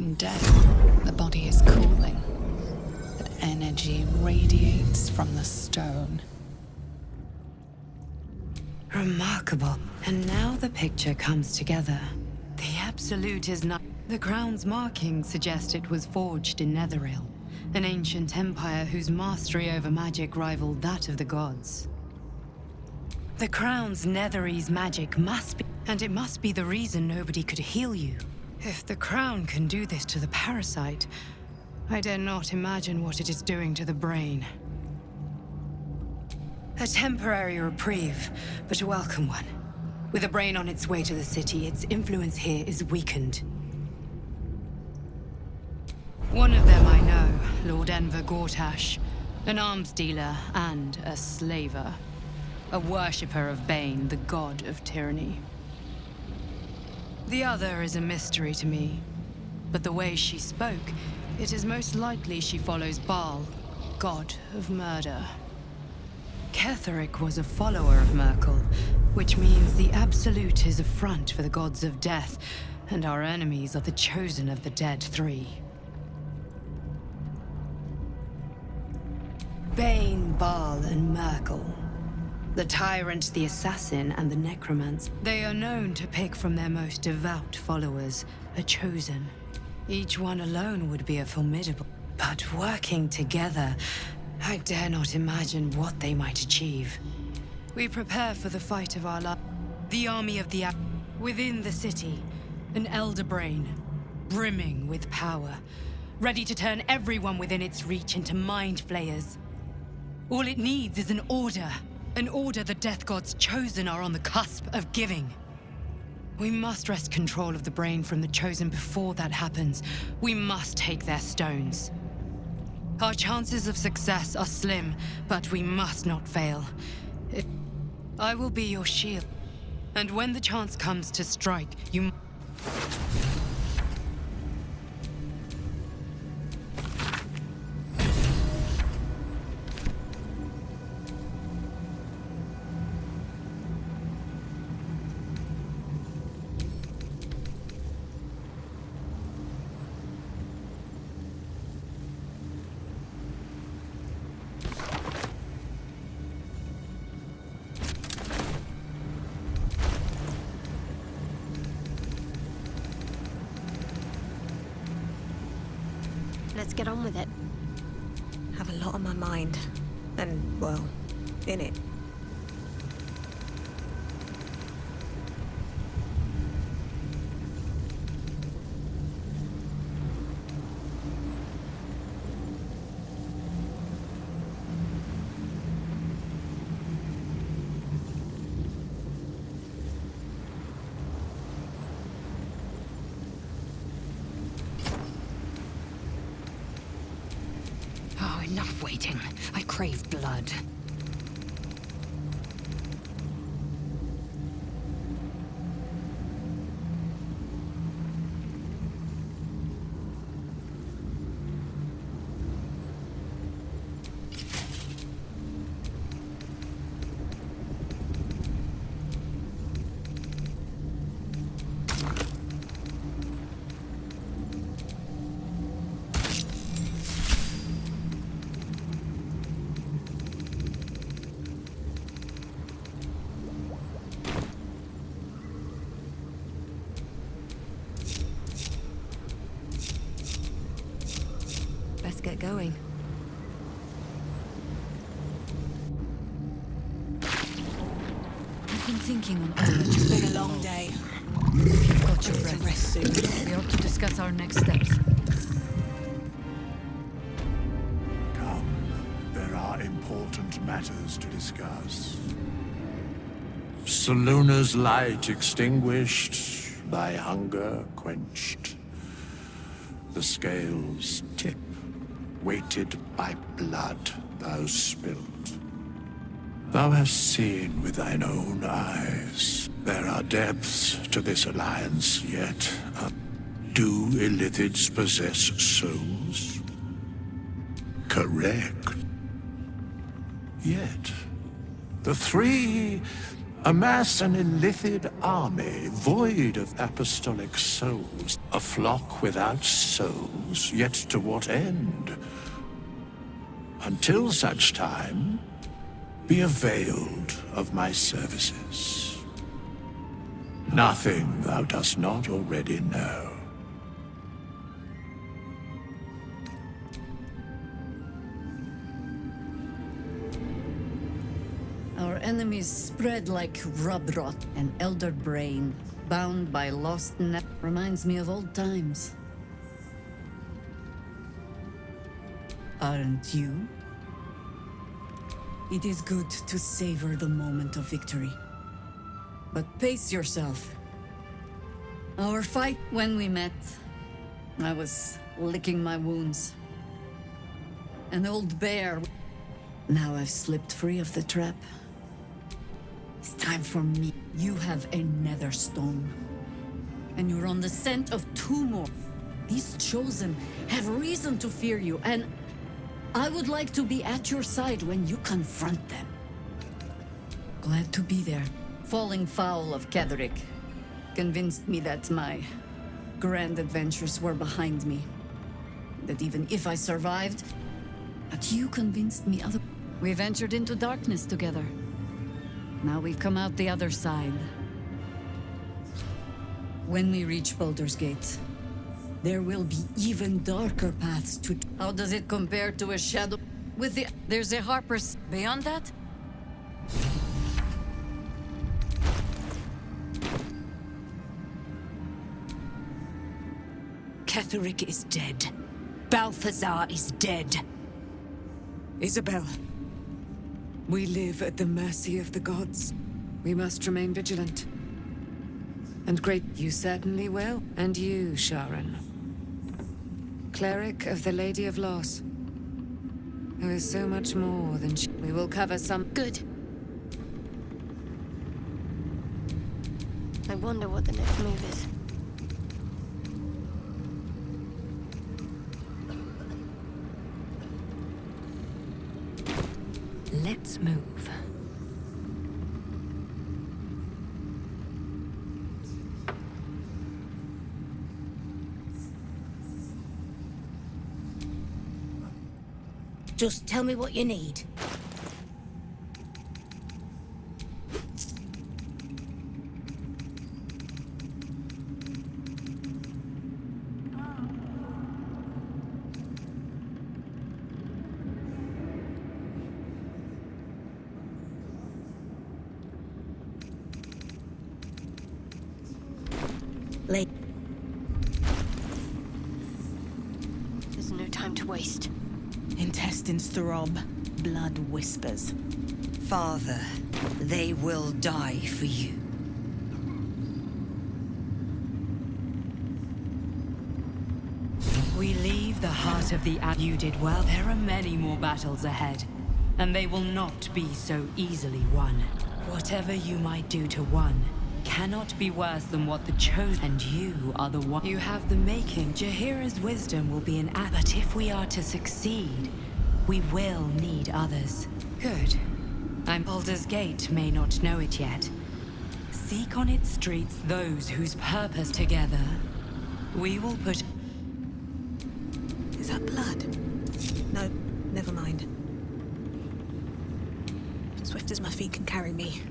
In death, the body is cooling, but energy radiates from the stone. Remarkable. And now the picture comes together. The Absolute is not... The crown's markings suggest it was forged in Netheril, an ancient empire whose mastery over magic rivaled that of the gods. The crown's Netherese magic must be... And it must be the reason nobody could heal you. If the crown can do this to the parasite, I dare not imagine what it is doing to the brain. A temporary reprieve, but a welcome one. With a brain on its way to the city, its influence here is weakened. One of them I know, Lord Enver Gortash, an arms dealer and a slaver. A worshipper of Bane, the god of tyranny. The other is a mystery to me, but the way she spoke, it is most likely she follows Baal, god of murder. Ketheric was a follower of Merkel, which means the Absolute is a front for the gods of death, and our enemies are the chosen of the Dead Three. Bane, Baal, and Merkel. The Tyrant, the Assassin, and the Necromancer. They are known to pick from their most devout followers, a chosen. Each one alone would be a formidable. But working together, I dare not imagine what they might achieve. We prepare for the fight of our life. The army of the within the city, an elder brain, brimming with power, ready to turn everyone within its reach into mind flayers. All it needs is an order the Death Gods chosen are on the cusp of giving. We must wrest control of the brain from the chosen before that happens. We must take their stones. Our chances of success are slim, but we must not fail. I will be your shield. And when the chance comes to strike, you... Let's get on with it. Have a lot on my mind. And, well, in it. Enough waiting. I crave blood. Let's get going. I've been thinking on It's been a long day. If you've got your To breath, rest soon. we ought to discuss our next steps. Come, there are important matters to discuss. Salona's light extinguished, thy hunger quenched. The scales tip, weighted by blood thou spilt. Thou hast seen with thine own eyes. There are depths to this alliance yet. Do Illithids possess souls? Correct. Yet, the three Amass an illithid army void of apostolic souls. A flock without souls, yet to what end? Until such time, be availed of my services. Nothing thou dost not already know. Our enemies spread like rub rot, an elder brain, bound by lost net. Reminds me of old times. Aren't you? It is good to savor the moment of victory. But pace yourself. Our fight, when we met, I was licking my wounds. An old bear. Now I've slipped free of the trap. It's time for me. You have a nether stone. And you're on the scent of two more. These chosen have reason to fear you, and I would like to be at your side when you confront them. Glad to be there. Falling foul of Ketheric convinced me that my grand adventures were behind me. That even if I survived, but you convinced me other. We ventured into darkness together. Now we've come out the other side. When we reach Baldur's Gate, there will be even darker paths to... How does it compare to a shadow? With the... There's a Harper's... Beyond that? Ketheric is dead. Balthazar is dead. Isabel, we live at the mercy of the gods. We must remain vigilant. And great, you certainly will. And you, Sharon. Cleric of the Lady of Loss. Who is so much more than we will cover some... Good. I wonder what the next move is. Let's move. Just tell me what you need. Late. There's no time to waste. Intestines throb, blood whispers. Father, they will die for you. We leave the heart of the... You did well. There are many more battles ahead, and they will not be so easily won. Whatever you might do to one cannot be worse than what the chosen... And you are the one... You have the making. Jaheira's wisdom will be an... But if we are to succeed, we will need others. Good. Baldur's Gate may not know it yet. Seek on its streets those whose purpose together. We will put... Is that blood? No, never mind. Swift as my feet can carry me.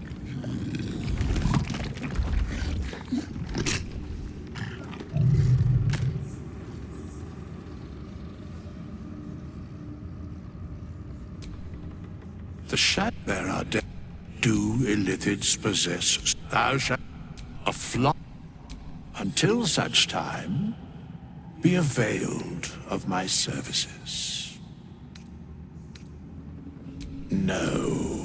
The shadow there are dead. Do illithids possess? Thou shalt a flock. Until such time, be availed of my services. No.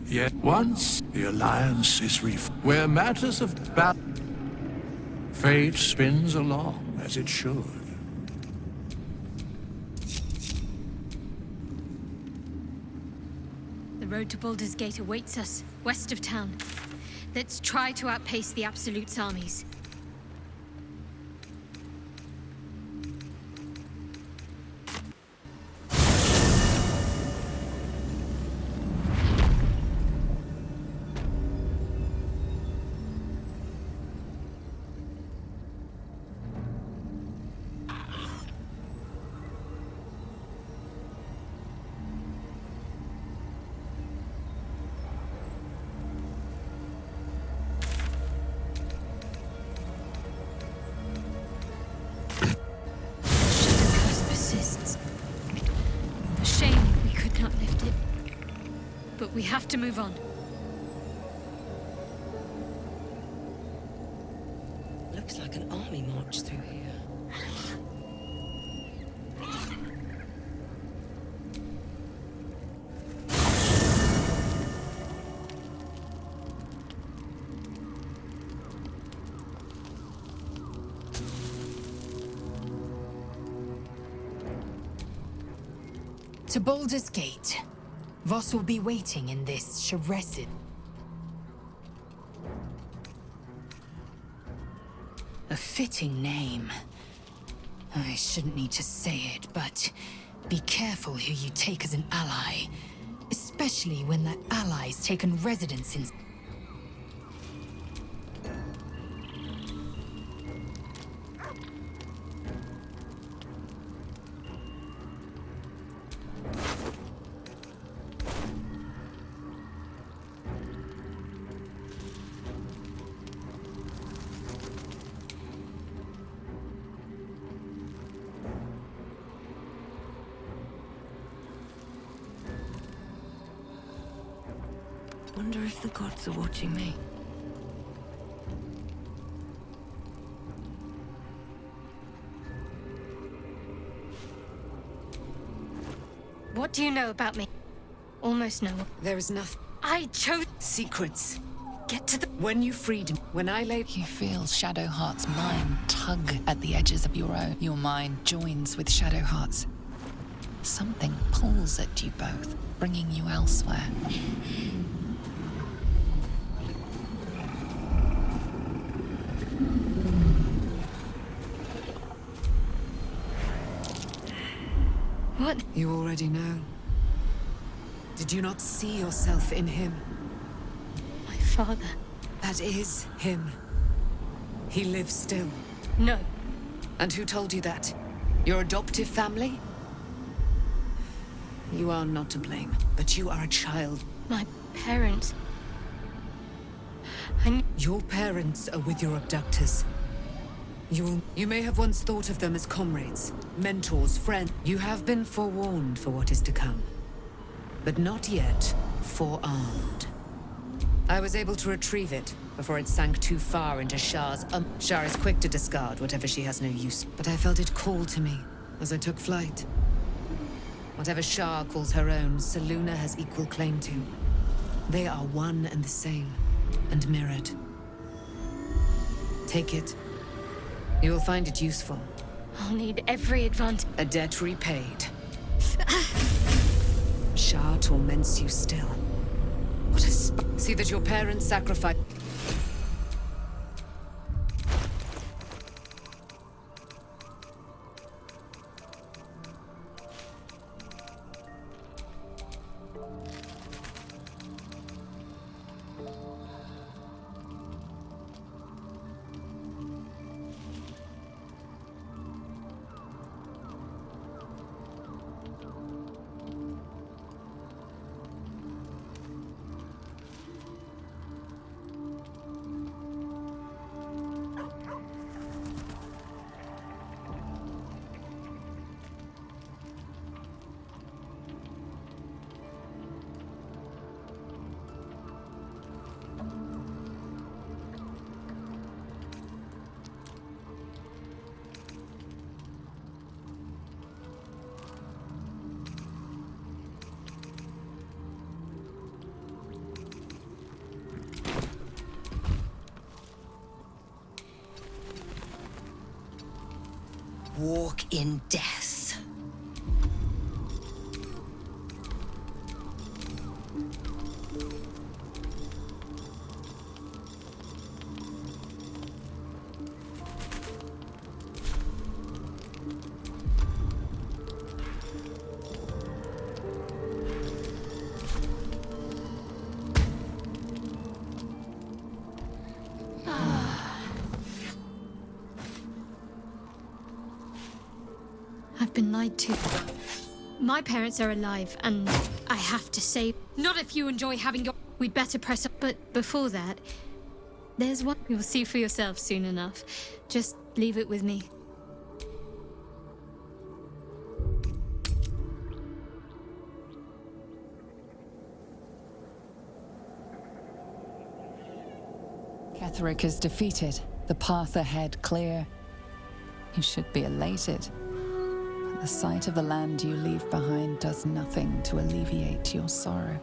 Yet once the alliance is where matters of battle, fate spins along as it should. The road to Baldur's Gate awaits us, west of town. Let's try to outpace the Absolute's armies. have to move on. Looks like an army marched through here. To Baldur's Gate. Voss will be waiting in this Sharesid. A fitting name. I shouldn't need to say it, but be careful who you take as an ally. Especially when that ally's taken residence in... Wonder if the gods are watching me. What do you know about me? Almost no. There is nothing. I chose... Secrets. Get to the... When you freed me, when I lay... You feel Shadowheart's mind tug at the edges of your own. Your mind joins with Shadowheart's. Something pulls at you both, bringing you elsewhere. What? You already know. Did you not see yourself in him? My father. That is him. He lives still. No. And who told you that? Your adoptive family? You are not to blame, but you are a child. My parents. Your parents are with your abductors. You may have once thought of them as comrades, mentors, friends. You have been forewarned for what is to come, but not yet forearmed. I was able to retrieve it before it sank too far into Shar's. Shar is quick to discard whatever she has no use, but I felt it call to me as I took flight. Whatever Shar calls her own, Selûne has equal claim to. They are one and the same, and mirrored. Take it. You will find it useful. I'll need every advantage. A debt repaid. Shar torments you still. What a see that your parents sacrificed. Walk in death. I've been lied to. My parents are alive, and I have to say, not if you enjoy having your... We'd better press up, but before that, there's one you'll see for yourself soon enough. Just leave it with me. Ketheric is defeated, the path ahead clear. You should be elated. But the sight of the land you leave behind does nothing to alleviate your sorrow.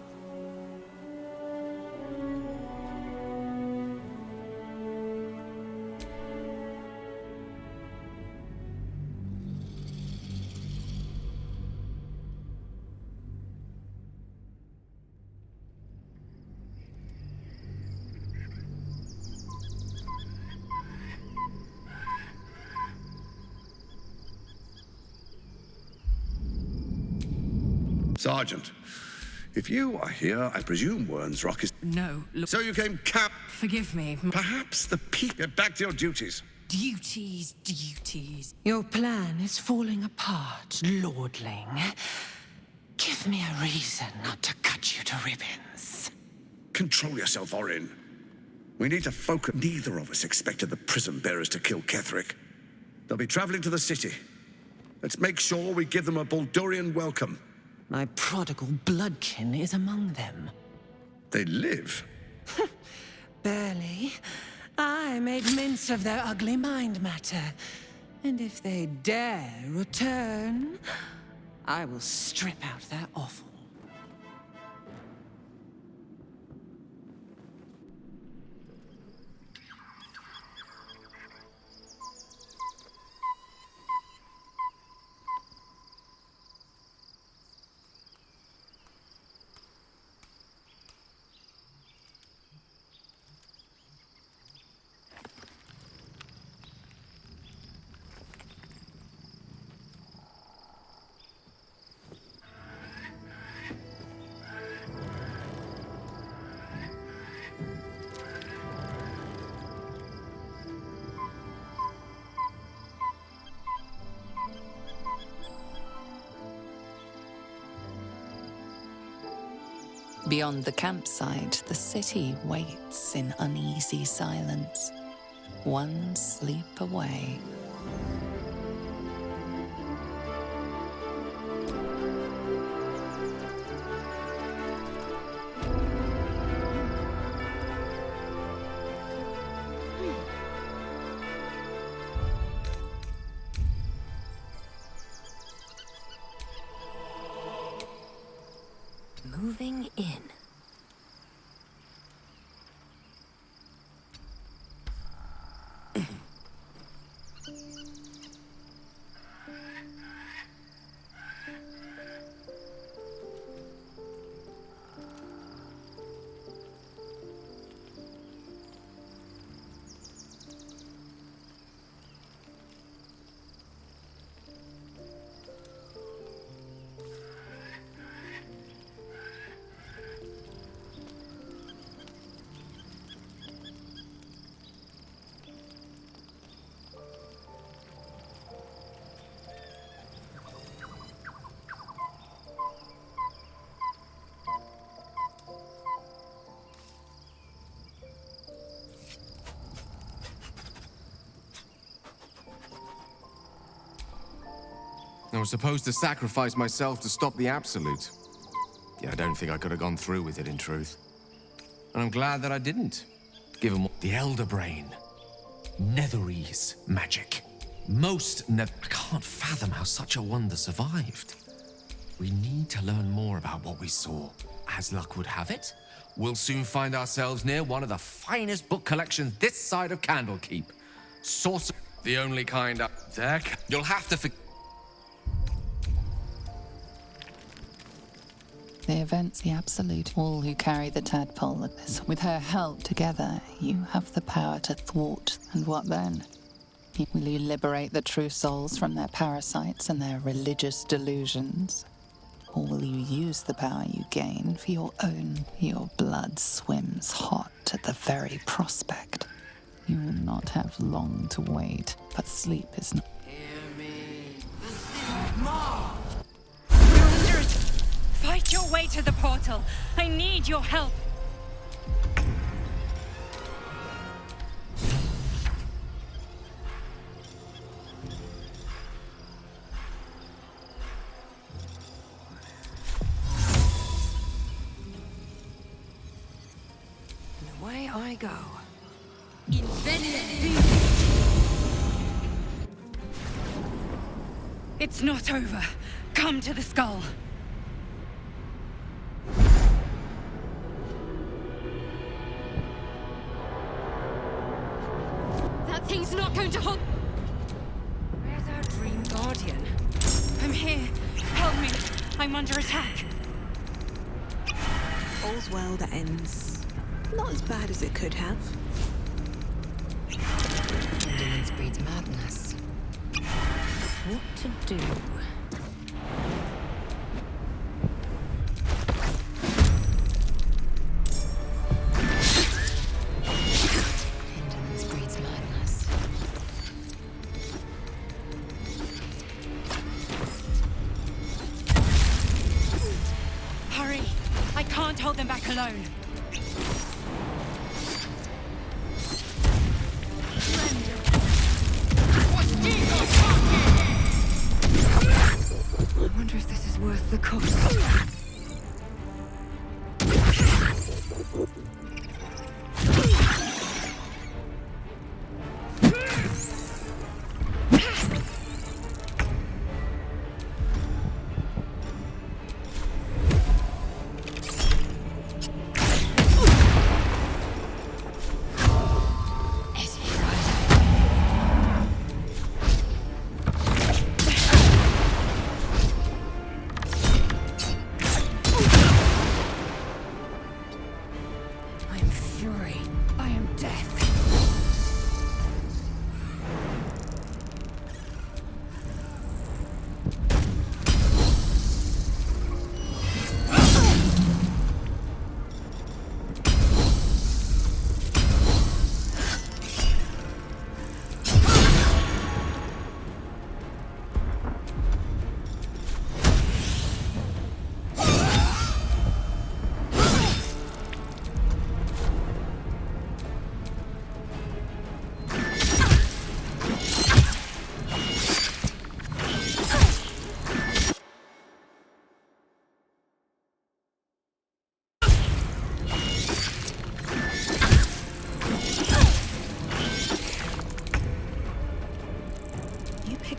Sergeant, if you are here, I presume Wern's Rock is... No, look... So you came Forgive me. Perhaps the Get back to your duties. Duties. Your plan is falling apart, Lordling. Give me a reason not to cut you to ribbons. Control yourself, Orin. We need to focus. Neither of us expected the prison bearers to kill Ketheric. They'll be traveling to the city. Let's make sure we give them a Baldurian welcome. My prodigal bloodkin is among them. They live? Barely. I made mince of their ugly mind matter. And if they dare return, I will strip out their offal. Beyond the campsite, the city waits in uneasy silence, one sleep away. Moving in. I was supposed to sacrifice myself to stop the Absolute. Yeah, I don't think I could have gone through with it, in truth. And I'm glad that I didn't. Given the Elder Brain. Netherese magic. I can't fathom how such a wonder survived. We need to learn more about what we saw. As luck would have it, we'll soon find ourselves near one of the finest book collections this side of Candlekeep. Sorcerer, the only kind up there. You'll have to The events, the Absolute, all who carry the tadpole at this. With her help together, you have the power to thwart. And what then? Will you liberate the true souls from their parasites and their religious delusions? Or will you use the power you gain for your own? Your blood swims hot at the very prospect. You will not have long to wait, but sleep is not. Hear me. More! You're under it! Fight your way to the portal! I need your help! Away I go. It's not over. Come to the skull. That thing's not going to hold. Where's our dream guardian? I'm here. Help me. I'm under attack. All's well that ends. Not as bad as it could have. Indolence breeds madness. What to do? Indolence breeds madness. Hurry! I can't hold them back alone. I wonder if this is worth the cost.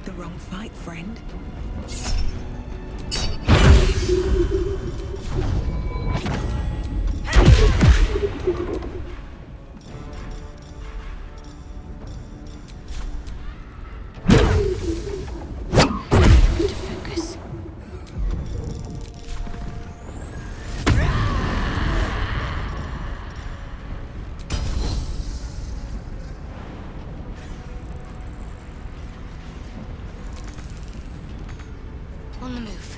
The wrong fight, friend. Focus. On the move.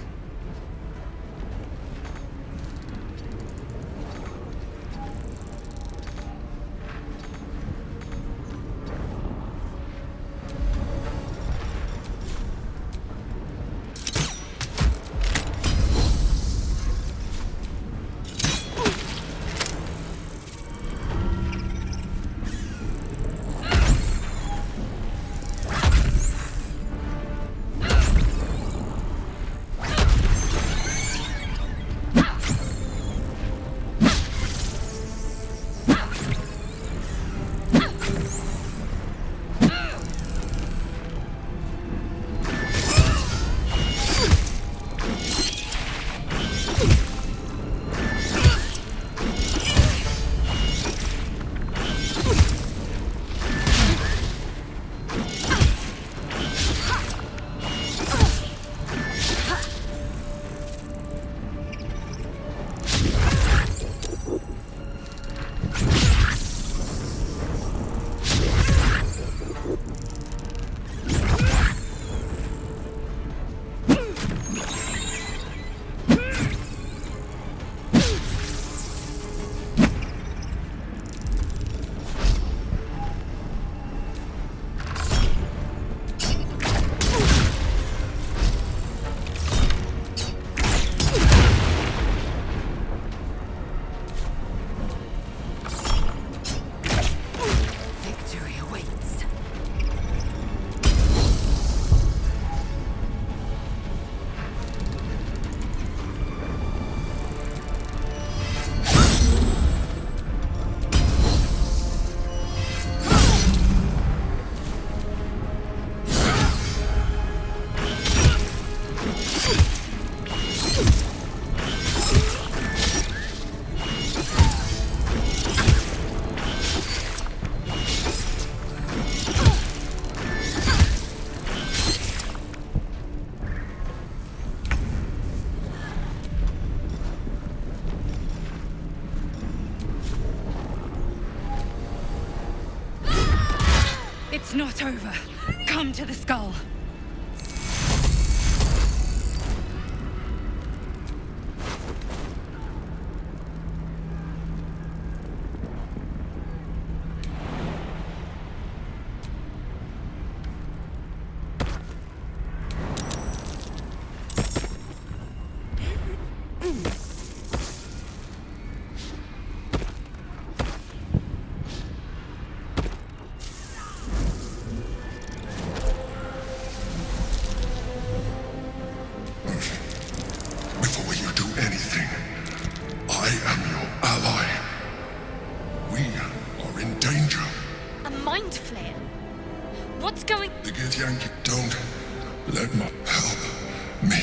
It's not over. Come to the skull. Before you do anything, I am your ally. We are in danger. A mind flayer? What's going... The Githyanki, don't let my help me.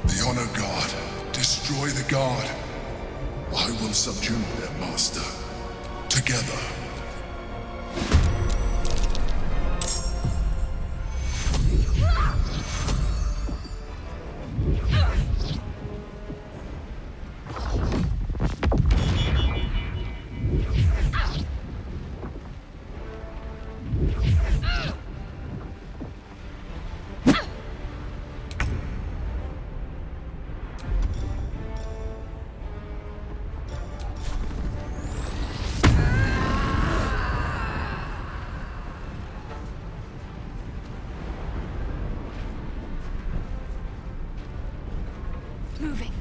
The Honor Guard, destroy the Guard. I will subdue their master. Together. moving?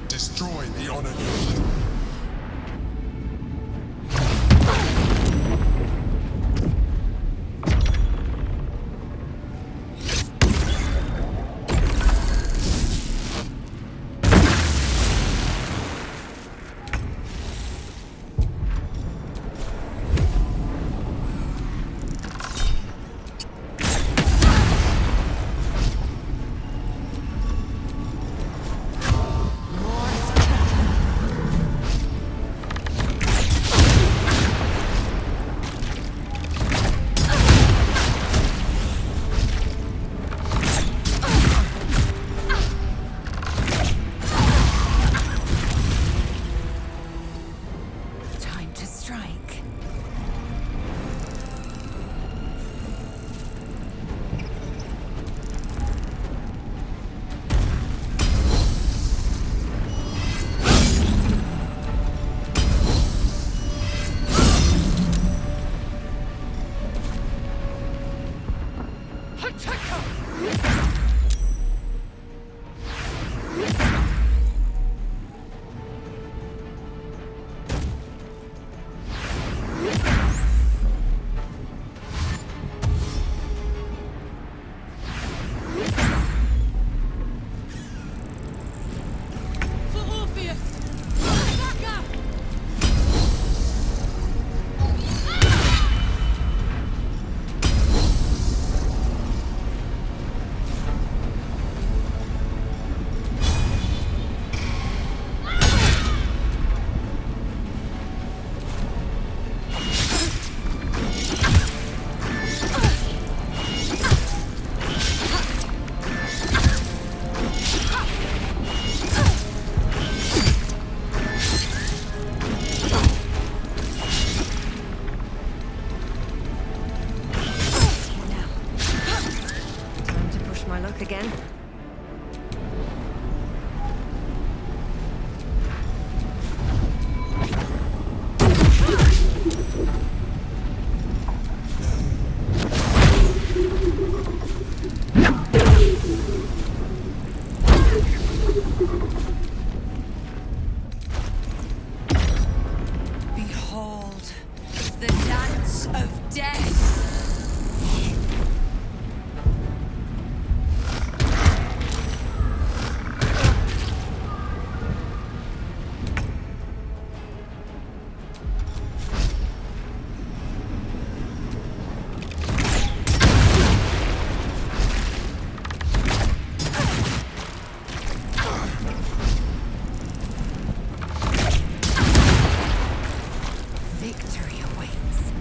Destroy the Honor Guard. Time to strike. Bolt of death! Victory awaits.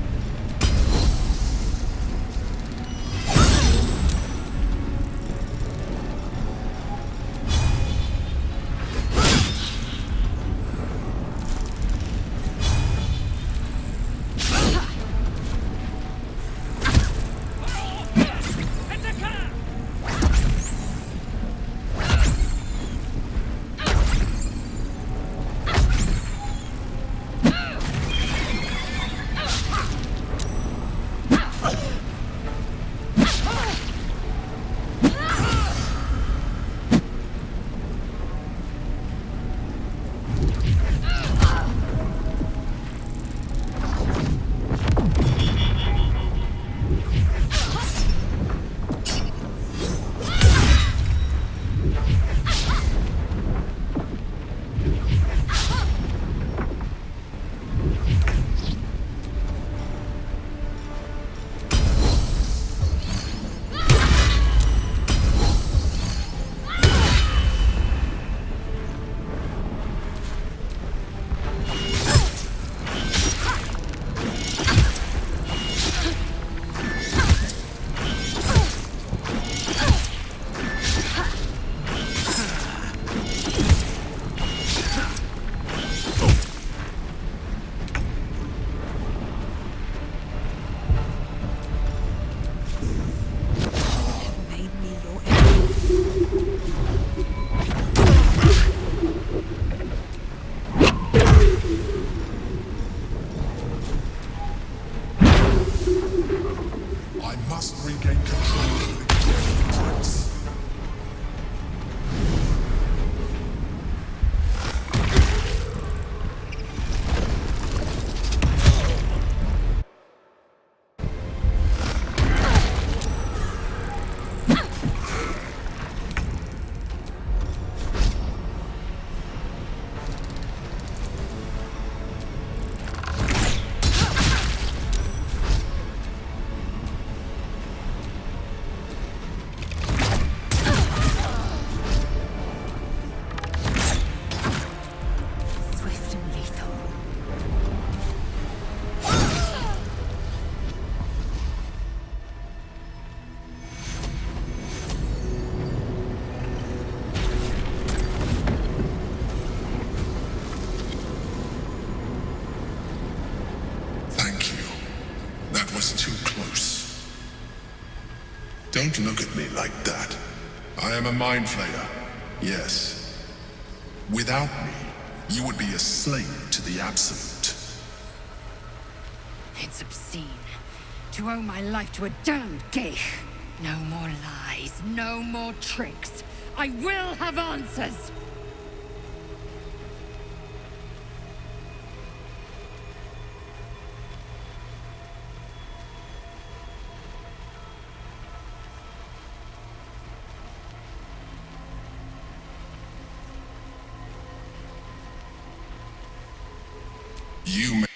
I must regain control of the prince. Swift and lethal. Thank you. That was too close. Don't look at me like that. I am a mind flayer. Yes. Without me, you would be a slave to the Absolute. It's obscene to owe my life to a damned geich. No more lies, no more tricks. I will have answers! You may...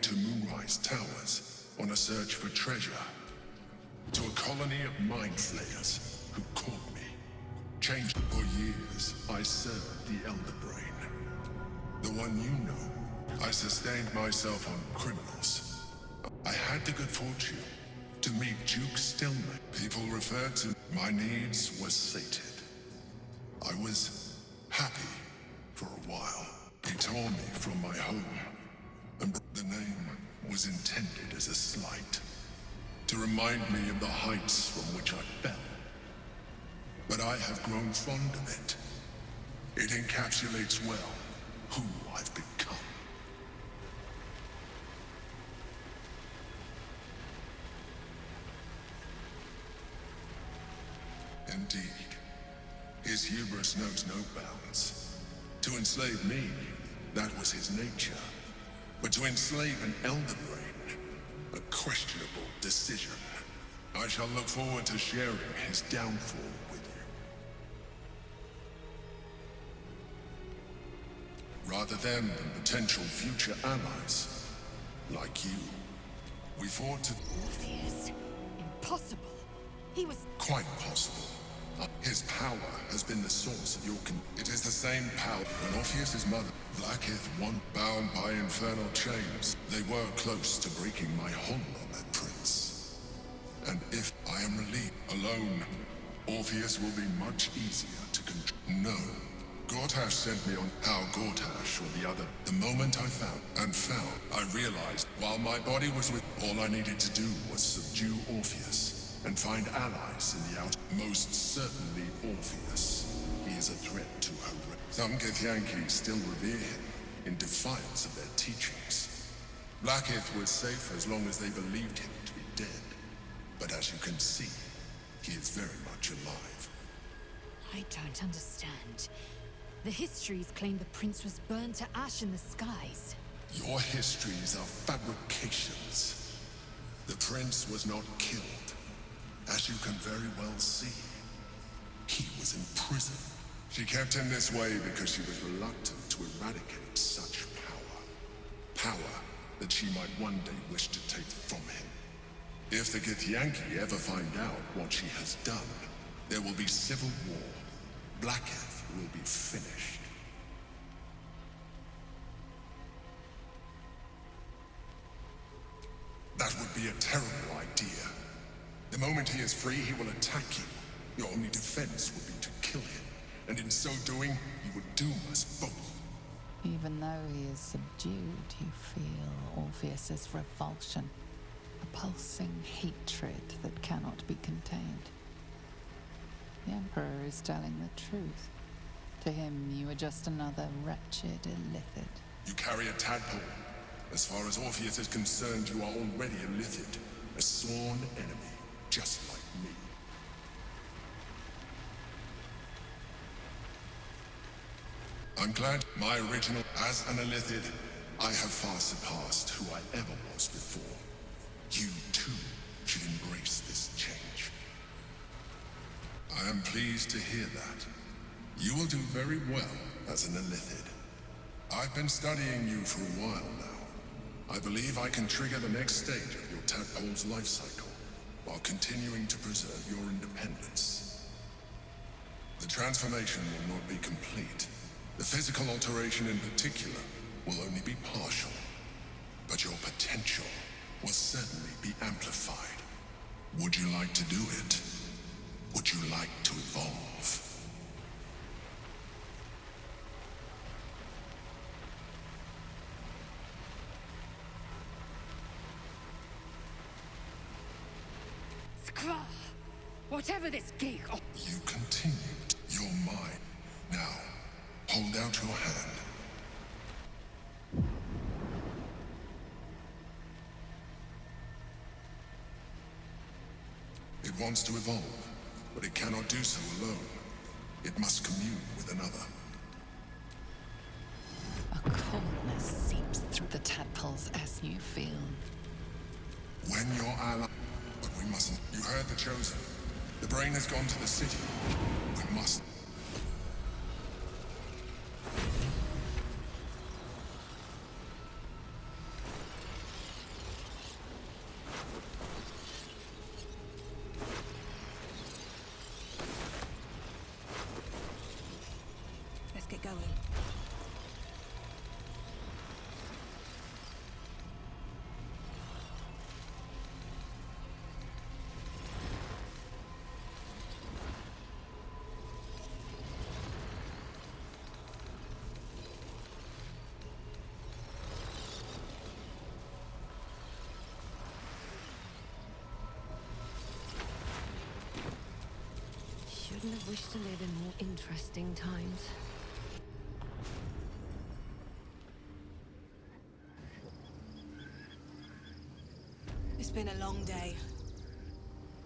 to Moonrise Towers on a search for treasure. To a colony of mind flayers who caught me. Changed for years, I served the Elder Brain. The one you know. I sustained myself on criminals. I had the good fortune to meet Duke Stillman. People referred to my needs were sated. I was happy for a while. He tore me from my home, and the name was intended as a slight, to remind me of the heights from which I fell. But I have grown fond of it. It encapsulates well who I've become. Indeed. His hubris knows no bounds. To enslave me, that was his nature. But to enslave an Elder Brain, a questionable decision. I shall look forward to sharing his downfall with you. Rather than potential future allies, like you. We fought to... Orpheus? Impossible. He was... Quite possible. His power has been the source of your It is the same power. When Orpheus's mother, Blackith, one bound by infernal chains, they were close to breaking my hold on that prince. And if I am relieved alone, Orpheus will be much easier to control. No. Gortash sent me on how Gortash or the other. The moment I found, I realized while my body was with, all I needed to do was subdue Orpheus and find allies in the out. Most certainly Orpheus. He is a threat to her. Some Githyanki still revere him in defiance of their teachings. Blackith was safe as long as they believed him to be dead. But as you can see, he is very much alive. I don't understand. The histories claim the prince was burned to ash in the skies. Your histories are fabrications. The prince was not killed. As you can very well see, he was in prison. She kept him this way because she was reluctant to eradicate such power. Power that she might one day wish to take from him. If the Githyanki ever find out what she has done, there will be civil war. Blackith will be finished. That would be a terrible idea. The moment he is free, he will attack you. Your only defense would be to kill him. And in so doing, he would doom us both. Even though he is subdued, you feel Orpheus's revulsion. A pulsing hatred that cannot be contained. The Emperor is telling the truth. To him, you are just another wretched illithid. You carry a tadpole. As far as Orpheus is concerned, you are already a illithid. A sworn enemy, just like me. I'm glad my original... As an illithid, I have far surpassed who I ever was before. You, too, should embrace this change. I am pleased to hear that. You will do very well as an illithid. I've been studying you for a while now. I believe I can trigger the next stage of your tadpole's life cycle, while continuing to preserve your independence. The transformation will not be complete. The physical alteration in particular will only be partial. But your potential will certainly be amplified. Would you like to do it? Would you like to evolve? Skra! Whatever this gig... Oh. You continued. You're mine. Now, hold out your hand. It wants to evolve, but it cannot do so alone. It must commune with another. A coldness seeps through the tadpoles as you feel. When your ally... But we mustn't... You heard the Chosen. The brain has gone to the city. We must... Let's get going. Shouldn't have wished to live in more interesting times. It's been a long day.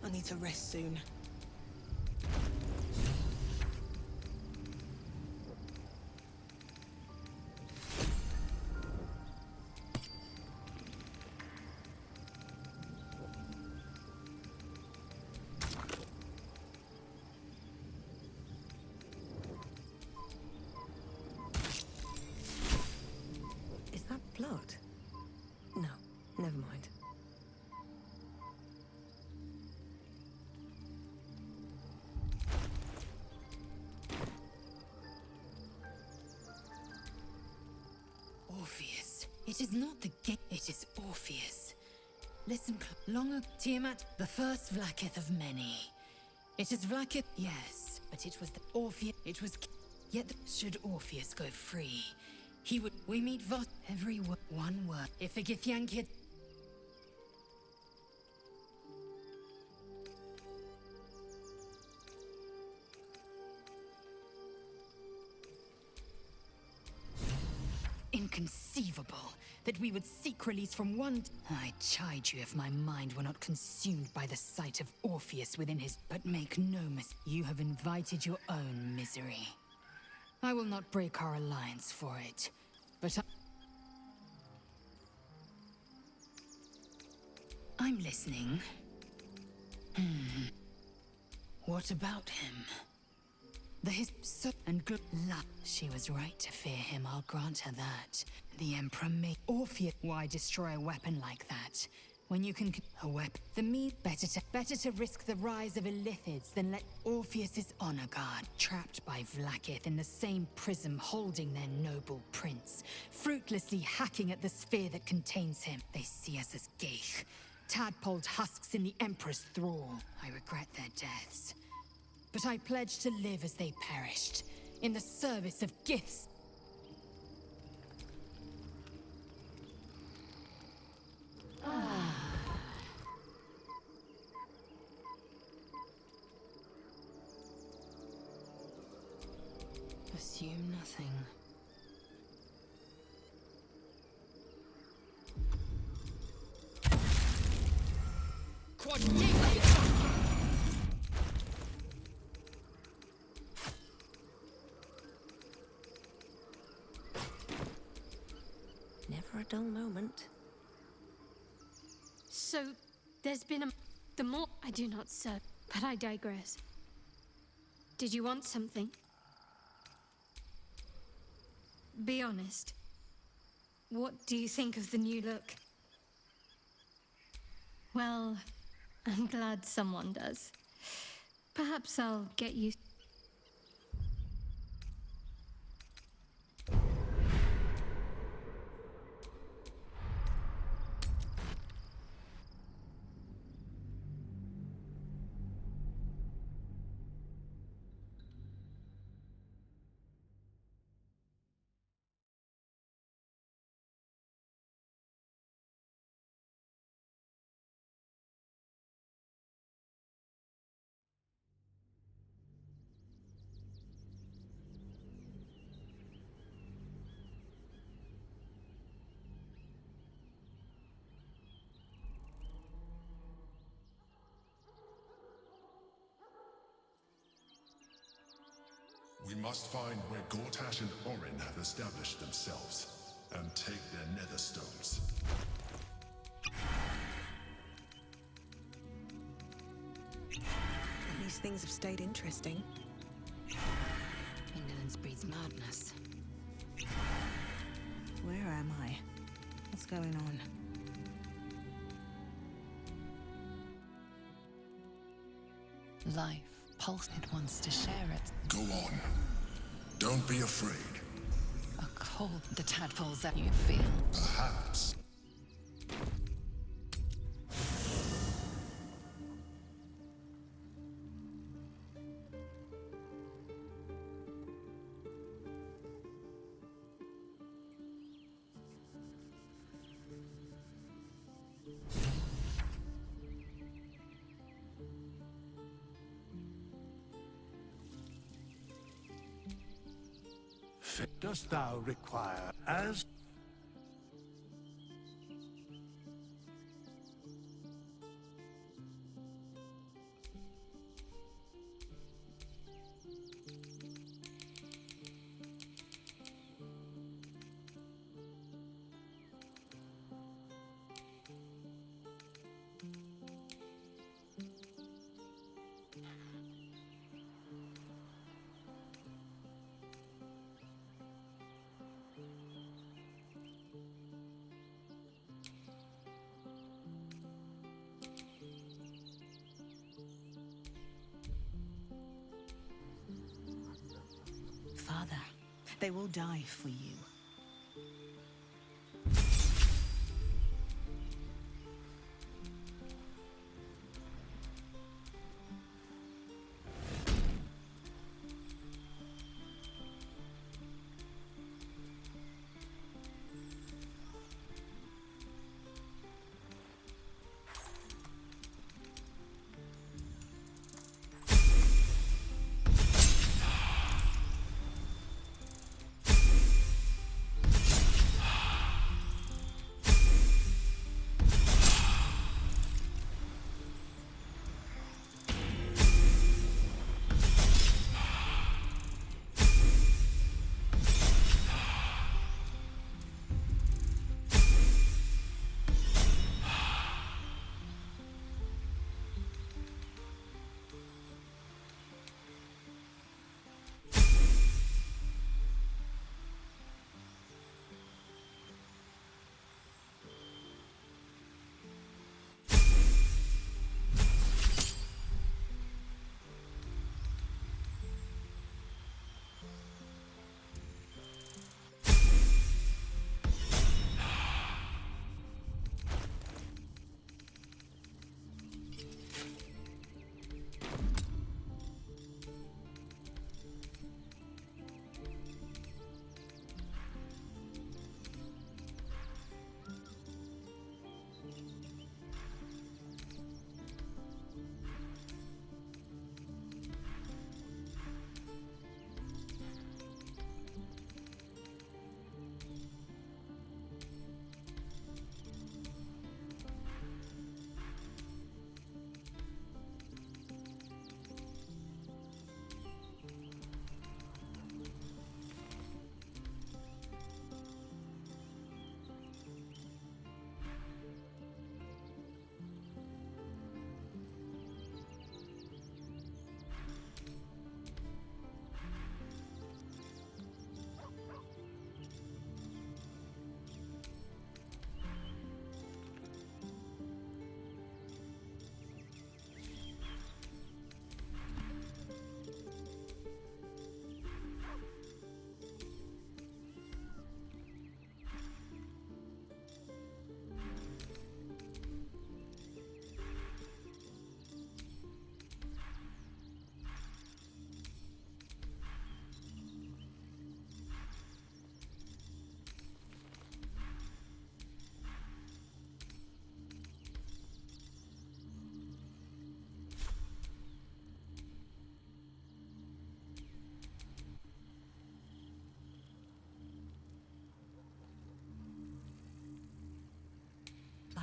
I need to rest soon. It is not the gate, it is Orpheus. Listen, long ago, Tiamat, the first Vlaakith of many. It is Vlaakith, yes, but it was the Orpheus, it was... Yet, should Orpheus go free, he would... We meet Vot every word, one word. If a Githyan kid... Inconceivable that we would seek release from one... I chide you if my mind were not consumed by the sight of Orpheus within his... But make no mistake, you have invited your own misery. I will not break our alliance for it, but I'm listening. What about him? And she was right to fear him, I'll grant her that. The Emperor may... Orpheus... Why destroy a weapon like that? When you can... A weapon... Better to risk the rise of Illithids than let Orpheus's honor guard, trapped by Vlaakith in the same prism holding their noble prince, fruitlessly hacking at the sphere that contains him. They see us as Geich, tadpoled husks in the Emperor's thrall. I regret their deaths. But I pledge to live as they perished, in the service of Gith's. Assume nothing. Never a dull moment. So, there's been a... The more... I do not serve, but I digress. Did you want something? Be honest. What do you think of the new look? Well, I'm glad someone does. Perhaps I'll get you... We must find where Gortash and Orin have established themselves, and take their nether stones. At least things have stayed interesting. Indolence breeds madness. Where am I? What's going on? Life. Pulse, it wants to share it. Go on. Don't be afraid. A cold, the tadpoles that you feel. Perhaps. Dost thou require as... Father, they will die for you.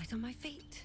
right on my feet.